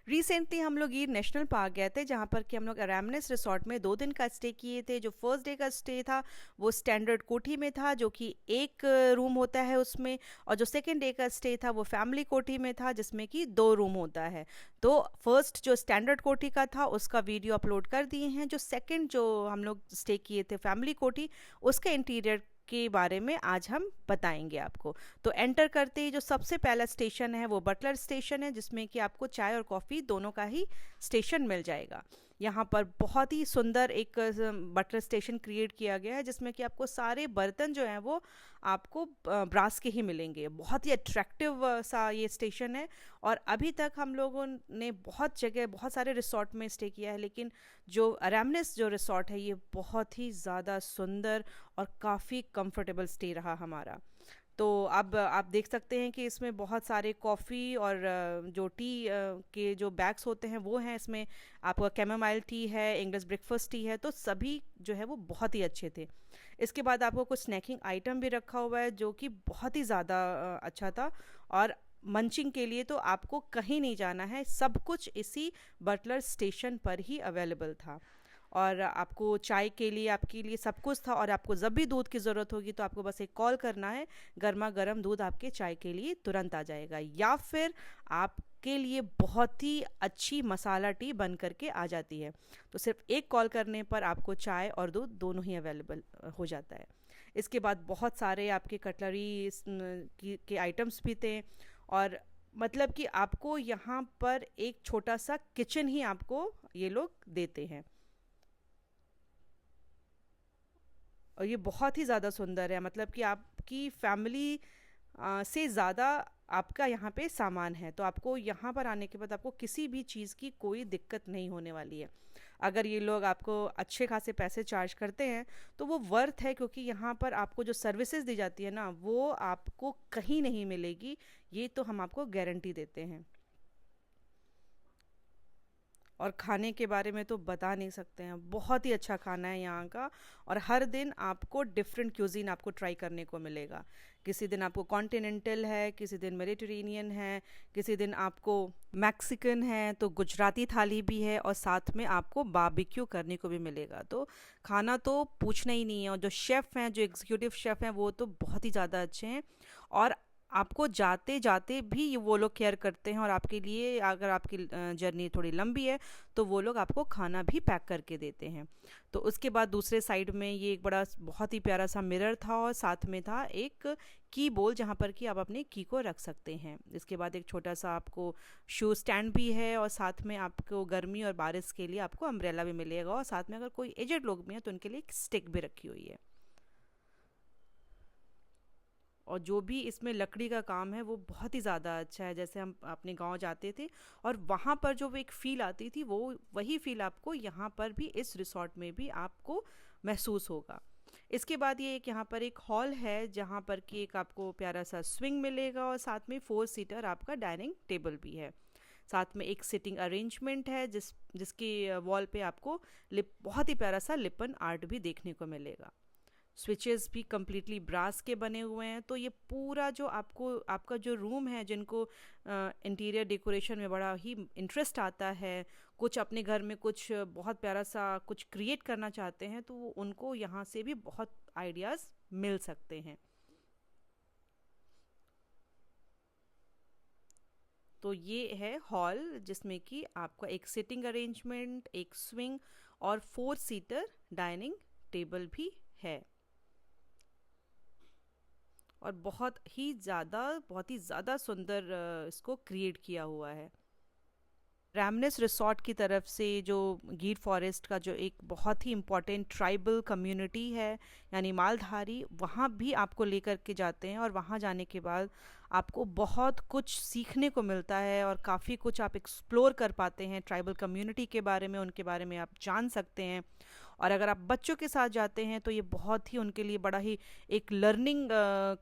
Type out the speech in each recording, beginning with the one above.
Recently हम लोग गिर नेशनल पार्क गए थे, जहाँ पर कि हम लोग रैमनेस रिसोर्ट में 2 दिन का स्टे किए थे। जो फर्स्ट डे का स्टे था वो स्टैंडर्ड कोठी में था, जो कि एक रूम होता है उसमें। और जो सेकंड डे का स्टे था वो फैमिली कोठी में था, जिसमें कि 2 रूम होता है। तो फर्स्ट जो स्टैंडर्ड कोठी का था उसका वीडियो अपलोड कर दिए हैं। जो सेकंड जो हम लोग स्टे किए थे फैमिली कोठी, उसके इंटीरियर के बारे में आज हम बताएंगे आपको। तो एंटर करते ही जो सबसे पहला स्टेशन है वो बटलर स्टेशन है, जिसमें कि आपको चाय और कॉफ़ी दोनों का ही स्टेशन मिल जाएगा। यहाँ पर बहुत ही सुंदर एक बटलर स्टेशन क्रिएट किया गया है, जिसमें कि आपको सारे बर्तन जो हैं वो आपको ब्रास के ही मिलेंगे। बहुत ही अट्रैक्टिव सा ये स्टेशन है। और अभी तक हम लोगों ने बहुत जगह बहुत सारे रिसोर्ट में स्टे किया है, लेकिन जो रैमनेस जो रिसोर्ट है ये बहुत ही ज़्यादा सुंदर और काफ़ी कंफर्टेबल स्टे रहा हमारा। तो अब आप देख सकते हैं कि इसमें बहुत सारे कॉफ़ी और जो टी के जो बैग्स होते हैं वो हैं इसमें। आपका कैमोमाइल टी है, इंग्लिश ब्रेकफास्ट टी है, तो सभी जो है वो बहुत ही अच्छे थे। इसके बाद आपको कुछ स्नैकिंग आइटम भी रखा हुआ है, जो कि बहुत ही ज़्यादा अच्छा था। और मंचिंग के लिए तो आपको कहीं नहीं जाना है, सब कुछ इसी बटलर स्टेशन पर ही अवेलेबल था। और आपको चाय के लिए आपके लिए सब कुछ था। और आपको जब भी दूध की ज़रूरत होगी तो आपको बस एक कॉल करना है, गर्मा गर्म दूध आपके चाय के लिए तुरंत आ जाएगा। या फिर आपके लिए बहुत ही अच्छी मसाला टी बन करके आ जाती है। तो सिर्फ एक कॉल करने पर आपको चाय और दूध दोनों ही अवेलेबल हो जाता है। इसके बाद बहुत सारे आपके कटलरी के आइटम्स भी थे। और मतलब कि आपको यहाँ पर एक छोटा सा किचन ही आपको ये लोग देते हैं। और ये बहुत ही ज़्यादा सुंदर है, मतलब कि आपकी फैमिली से ज़्यादा आपका यहाँ पे सामान है। तो आपको यहाँ पर आने के बाद आपको किसी भी चीज़ की कोई दिक्कत नहीं होने वाली है। अगर ये लोग आपको अच्छे खासे पैसे चार्ज करते हैं तो वो वर्थ है, क्योंकि यहाँ पर आपको जो सर्विसेज दी जाती है ना वो आपको कहीं नहीं मिलेगी। ये तो हम आपको गारंटी देते हैं। और खाने के बारे में तो बता नहीं सकते हैं, बहुत ही अच्छा खाना है यहाँ का। और हर दिन आपको डिफरेंट क्यूजीन आपको ट्राई करने को मिलेगा। किसी दिन आपको कॉन्टिनेंटल है, किसी दिन मेडिटेरेनियन है, किसी दिन आपको मैक्सिकन है, तो गुजराती थाली भी है, और साथ में आपको बारबेक्यू करने को भी मिलेगा। तो खाना तो पूछना ही नहीं है। और जो शेफ़ हैं, जो एग्जीक्यूटिव शेफ़ हैं, वो तो बहुत ही ज़्यादा अच्छे हैं। और आपको जाते जाते भी वो लोग केयर करते हैं। और आपके लिए अगर आपकी जर्नी थोड़ी लंबी है तो वो लोग आपको खाना भी पैक करके देते हैं। तो उसके बाद दूसरे साइड में ये एक बड़ा बहुत ही प्यारा सा मिरर था, और साथ में था एक की बोल, जहाँ पर कि आप अपने की को रख सकते हैं। इसके बाद एक छोटा सा आपको शू स्टैंड भी है, और साथ में आपको गर्मी और बारिश के लिए आपको अम्ब्रेला भी मिलेगा। और साथ में अगर कोई एजेड लोग भी हैं तो उनके लिए एक स्टिक भी रखी हुई है। और जो भी इसमें लकड़ी का काम है वो बहुत ही ज़्यादा अच्छा है। जैसे हम अपने गांव जाते थे और वहाँ पर जो वो एक फ़ील आती थी, वो वही फ़ील आपको यहाँ पर भी इस रिसोर्ट में भी आपको महसूस होगा। इसके बाद ये एक यहाँ पर एक हॉल है, जहाँ पर कि एक आपको प्यारा सा स्विंग मिलेगा, और साथ में 4 सीटर आपका डाइनिंग टेबल भी है। साथ में एक सिटिंग अरेंजमेंट है, जिसके वॉल पे आपको बहुत ही प्यारा सा लिपन आर्ट भी देखने को मिलेगा। स्विचेस भी कम्प्लीटली ब्रास के बने हुए हैं। तो ये पूरा जो आपको आपका जो रूम है, जिनको इंटीरियर डेकोरेशन में बड़ा ही इंटरेस्ट आता है, कुछ अपने घर में कुछ बहुत प्यारा सा कुछ क्रिएट करना चाहते हैं, तो उनको यहाँ से भी बहुत आइडियाज़ मिल सकते हैं। तो ये है हॉल, जिसमें कि आपका एक सिटिंग अरेंजमेंट, एक स्विंग और 4 सीटर डाइनिंग टेबल भी है। और बहुत ही ज़्यादा सुंदर इसको क्रिएट किया हुआ है। रैमनेस रिसॉर्ट की तरफ से जो गिर फॉरेस्ट का जो एक बहुत ही इम्पॉर्टेंट ट्राइबल कम्युनिटी है, यानी मालधारी, वहाँ भी आपको लेकर के जाते हैं। और वहाँ जाने के बाद आपको बहुत कुछ सीखने को मिलता है, और काफ़ी कुछ आप एक्सप्लोर कर पाते हैं ट्राइबल कम्युनिटी के बारे में, उनके बारे में आप जान सकते हैं। और अगर आप बच्चों के साथ जाते हैं तो ये बहुत ही उनके लिए बड़ा ही एक लर्निंग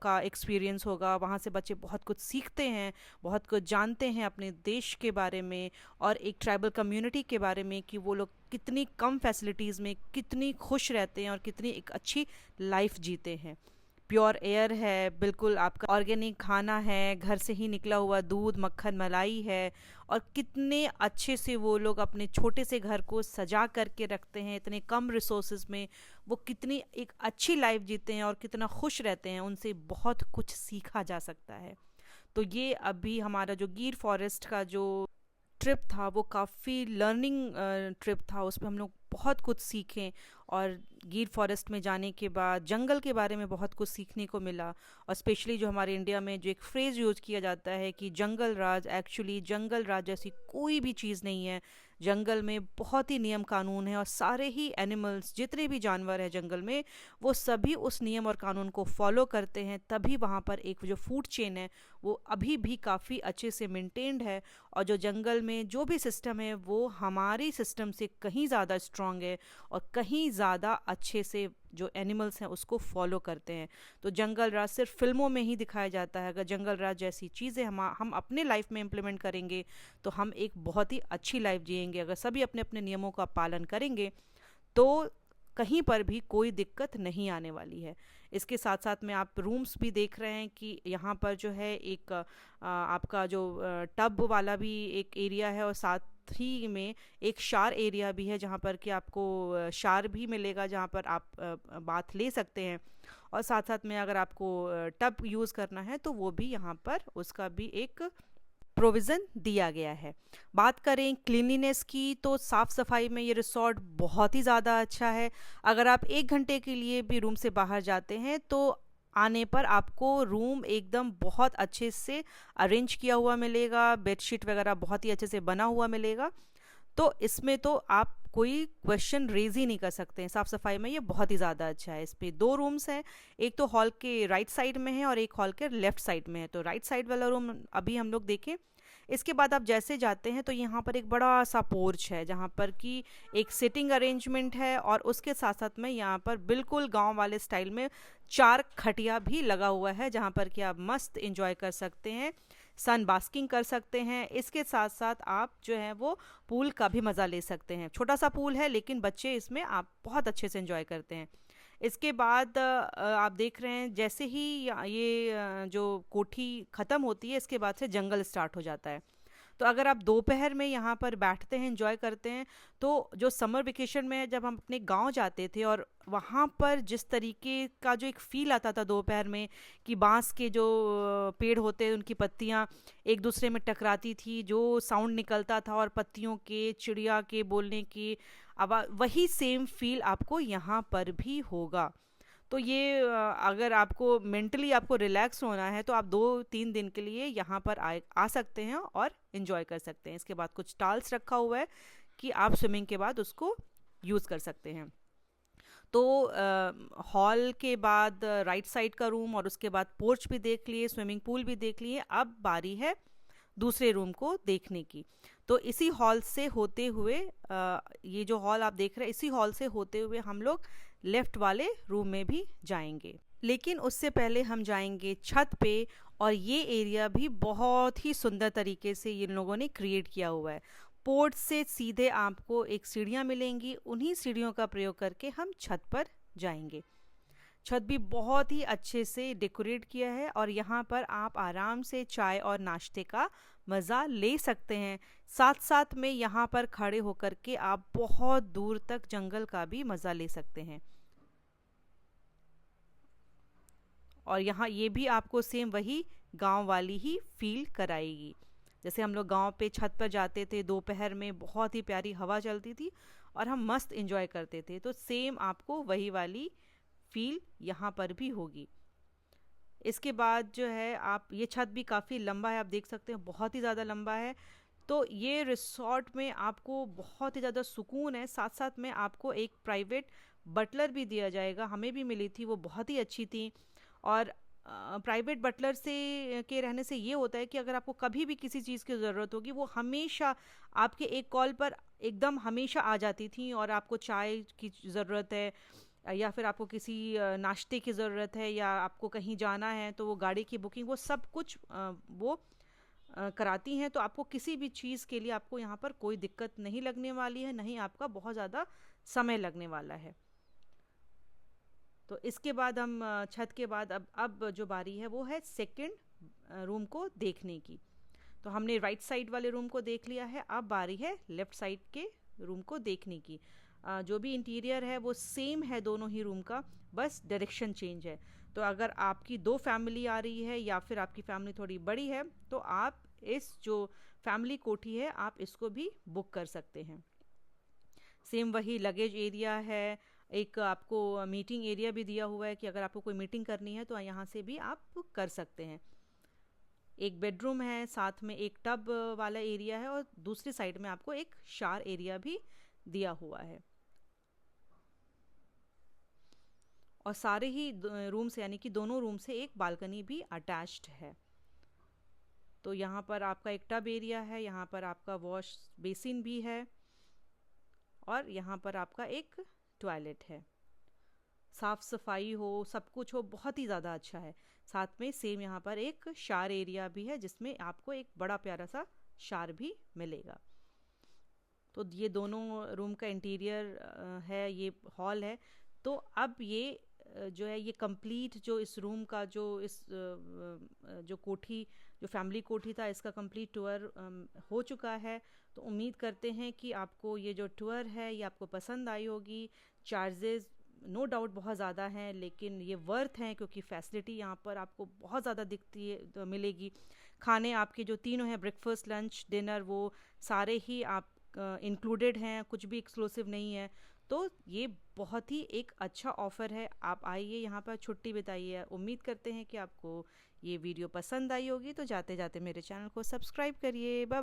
का एक्सपीरियंस होगा। वहाँ से बच्चे बहुत कुछ सीखते हैं, बहुत कुछ जानते हैं अपने देश के बारे में, और एक ट्राइबल कम्युनिटी के बारे में, कि वो लोग कितनी कम फैसिलिटीज़ में कितनी खुश रहते हैं और कितनी एक अच्छी लाइफ जीते हैं। प्योर एयर है, बिल्कुल आपका ऑर्गेनिक खाना है, घर से ही निकला हुआ दूध मक्खन मलाई है। और कितने अच्छे से वो लोग अपने छोटे से घर को सजा करके रखते हैं इतने कम रिसोर्सेज में। वो कितनी एक अच्छी लाइफ जीते हैं और कितना खुश रहते हैं, उनसे बहुत कुछ सीखा जा सकता है। तो ये अभी हमारा जो गिर फॉरेस्ट का जो ट्रिप था वो काफ़ी लर्निंग ट्रिप था, उसमें हम लोग बहुत कुछ सीखें। और गिर फॉरेस्ट में जाने के बाद जंगल के बारे में बहुत कुछ सीखने को मिला। और स्पेशली जो हमारे इंडिया में जो एक फ्रेज़ यूज़ किया जाता है कि जंगल राज, एक्चुअली जंगल राज जैसी कोई भी चीज़ नहीं है। जंगल में बहुत ही नियम कानून है और सारे ही एनिमल्स, जितने भी जानवर हैं जंगल में, वो सभी उस नियम और कानून को फॉलो करते हैं, तभी वहाँ पर एक जो फूड चेन है वो अभी भी काफ़ी अच्छे से मेंटेन्ड है। और जो जंगल में जो भी सिस्टम है वो हमारी सिस्टम से कहीं ज़्यादा स्ट्रांग है और कहीं ज़्यादा अच्छे से जो एनिमल्स हैं उसको फॉलो करते हैं। तो जंगल राज सिर्फ फिल्मों में ही दिखाया जाता है। अगर जंगल राज जैसी चीज़ें हम अपने लाइफ में इम्प्लीमेंट करेंगे तो हम एक बहुत ही अच्छी लाइफ जिएंगे। अगर सभी अपने अपने नियमों का पालन करेंगे तो कहीं पर भी कोई दिक्कत नहीं आने वाली है। इसके साथ साथ में आप रूम्स भी देख रहे हैं कि यहाँ पर जो है एक आपका जो टब वाला भी एक एरिया है और साथ ही में एक शार एरिया भी है जहाँ पर कि आपको शार भी मिलेगा, जहाँ पर आप बाथ ले सकते हैं। और साथ साथ में अगर आपको टब यूज़ करना है तो वो भी यहाँ पर उसका भी एक प्रोविज़न दिया गया है। बात करें क्लीनलीनेस की तो साफ़ सफाई में ये रिसॉर्ट बहुत ही ज़्यादा अच्छा है। अगर आप 1 घंटे के लिए भी रूम से बाहर जाते हैं तो आने पर आपको रूम एकदम बहुत अच्छे से अरेंज किया हुआ मिलेगा, बेडशीट वगैरह बहुत ही अच्छे से बना हुआ मिलेगा। तो इसमें तो आप कोई क्वेश्चन रेज ही नहीं कर सकते हैं, साफ़ सफाई में ये बहुत ही ज़्यादा अच्छा है। इस पे 2 रूम्स हैं, एक तो हॉल के राइट साइड में है और एक हॉल के लेफ्ट साइड में है। तो राइट साइड वाला रूम अभी हम लोग देखें। इसके बाद आप जैसे जाते हैं तो यहाँ पर एक बड़ा सा पोर्च है जहाँ पर कि एक सिटिंग अरेंजमेंट है और उसके साथ साथ में यहाँ पर बिल्कुल गांव वाले स्टाइल में 4 खटिया भी लगा हुआ है जहाँ पर कि आप मस्त एंजॉय कर सकते हैं, सन बास्किंग कर सकते हैं। इसके साथ साथ आप जो है वो पूल का भी मज़ा ले सकते हैं। छोटा सा पूल है लेकिन बच्चे इसमें आप बहुत अच्छे से एंजॉय करते हैं। इसके बाद आप देख रहे हैं जैसे ही ये जो कोठी ख़त्म होती है इसके बाद से जंगल स्टार्ट हो जाता है। तो अगर आप दोपहर में यहाँ पर बैठते हैं, एंजॉय करते हैं, तो जो समर वेकेशन में जब हम अपने गांव जाते थे और वहाँ पर जिस तरीके का जो एक फ़ील आता था दोपहर में कि बांस के जो पेड़ होते हैं उनकी पत्तियाँ एक दूसरे में टकराती थी, जो साउंड निकलता था और पत्तियों के, चिड़िया के बोलने की आवाज़, वही सेम फील आपको यहाँ पर भी होगा। तो ये अगर आपको मेंटली आपको रिलैक्स होना है तो आप 2-3 दिन के लिए यहाँ पर आ सकते हैं और इन्जॉय कर सकते हैं। इसके बाद कुछ टाल्स रखा हुआ है कि आप स्विमिंग के बाद उसको यूज़ कर सकते हैं। तो हॉल के बाद राइट साइड का रूम और उसके बाद पोर्च भी देख लिए, स्विमिंग पूल भी देख लिए। अब बारी है दूसरे रूम को देखने की। तो इसी हॉल से होते हुए ये जो हॉल आप देख रहे हैं इसी हॉल से होते हुए हम लोग लेफ़्ट वाले रूम में भी जाएंगे। लेकिन उससे पहले हम जाएंगे छत पे। और ये एरिया भी बहुत ही सुंदर तरीके से इन लोगों ने क्रिएट किया हुआ है। पोर्ट से सीधे आपको एक सीढ़ियाँ मिलेंगी, उन्हीं सीढ़ियों का प्रयोग करके हम छत पर जाएंगे। छत भी बहुत ही अच्छे से डेकोरेट किया है और यहाँ पर आप आराम से चाय और नाश्ते का मज़ा ले सकते हैं। साथ साथ में यहाँ पर खड़े होकर के आप बहुत दूर तक जंगल का भी मज़ा ले सकते हैं। और यहाँ ये भी आपको सेम वही गांव वाली ही फील कराएगी। जैसे हम लोग गांव पे छत पर जाते थे दोपहर में, बहुत ही प्यारी हवा चलती थी और हम मस्त एंजॉय करते थे, तो सेम आपको वही वाली फील यहाँ पर भी होगी। इसके बाद जो है आप, ये छत भी काफ़ी लंबा है, आप देख सकते हैं बहुत ही ज़्यादा लंबा है। तो ये रिसॉर्ट में आपको बहुत ही ज़्यादा सुकून है। साथ साथ में आपको एक प्राइवेट बटलर भी दिया जाएगा, हमें भी मिली थी, वो बहुत ही अच्छी थी। और प्राइवेट बटलर से के रहने से ये होता है कि अगर आपको कभी भी किसी चीज़ की ज़रूरत होगी वो हमेशा आपके एक कॉल पर एकदम हमेशा आ जाती थी। और आपको चाय की ज़रूरत है या फिर आपको किसी नाश्ते की ज़रूरत है या आपको कहीं जाना है तो वो गाड़ी की बुकिंग, वो सब कुछ वो कराती हैं। तो आपको किसी भी चीज़ के लिए आपको यहाँ पर कोई दिक्कत नहीं लगने वाली है, नहीं आपका बहुत ज़्यादा समय लगने वाला है। तो इसके बाद हम छत के बाद अब जो बारी है वो है सेकंड रूम को देखने की। तो हमने राइट साइड वाले रूम को देख लिया है, अब बारी है लेफ़्ट साइड के रूम को देखने की। जो भी इंटीरियर है वो सेम है दोनों ही रूम का, बस डायरेक्शन चेंज है। तो अगर आपकी दो फैमिली आ रही है या फिर आपकी फैमिली थोड़ी बड़ी है तो आप इस जो फैमिली कोठी है आप इसको भी बुक कर सकते हैं। सेम वही लगेज एरिया है, एक आपको मीटिंग एरिया भी दिया हुआ है कि अगर आपको कोई मीटिंग करनी है तो यहाँ से भी आप कर सकते हैं। एक बेडरूम है, साथ में एक टब वाला एरिया है और दूसरी साइड में आपको एक शावर एरिया भी दिया हुआ है। और सारे ही रूम से यानी कि दोनों रूम से एक बालकनी भी अटैच्ड है। तो यहाँ पर आपका एक टब एरिया है, यहाँ पर आपका वॉश बेसिन भी है और यहाँ पर आपका एक टॉयलेट है। साफ़ सफाई हो, सब कुछ हो, बहुत ही ज़्यादा अच्छा है। साथ में सेम यहाँ पर एक शावर एरिया भी है जिसमें आपको एक बड़ा प्यारा सा शावर भी मिलेगा। तो ये दोनों रूम का इंटीरियर है, ये हॉल है। तो अब ये जो है ये कंप्लीट जो इस रूम का जो इस जो कोठी जो फैमिली कोठी था इसका कंप्लीट टूर हो चुका है। तो उम्मीद करते हैं कि आपको ये जो टूर है ये आपको पसंद आई होगी। चार्जेस नो डाउट बहुत ज़्यादा हैं लेकिन ये वर्थ हैं क्योंकि फैसिलिटी यहाँ पर आपको बहुत ज़्यादा दिखती है तो मिलेगी। खाने आपके जो तीनों हैं ब्रेकफास्ट लंच डिनर वो सारे ही आप इंक्लूडेड हैं, कुछ भी एक्सक्लूसिव नहीं है। तो ये बहुत ही एक अच्छा ऑफ़र है, आप आइए यहाँ पर छुट्टी बिताइए। उम्मीद करते हैं कि आपको ये वीडियो पसंद आई होगी। तो जाते जाते मेरे चैनल को सब्सक्राइब करिए। बाय।